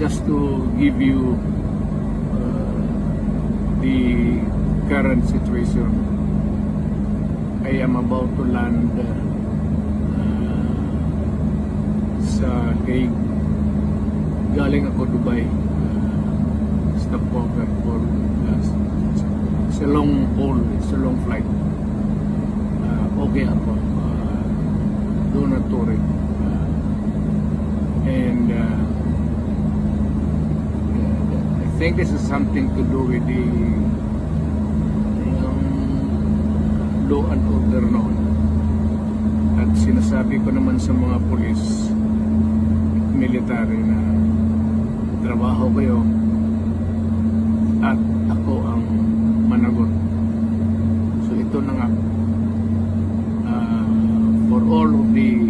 just to give you the current situation. I am about to land sa Hague. Galing ako Dubai. Stopover for it's a long haul, it's a long flight. Okay ako. Do not worry. And I think this is something to do with the law and order noon. At sinasabi ko naman sa mga pulis, military na trabaho kayo at ako ang managot. So ito na nga, for all of the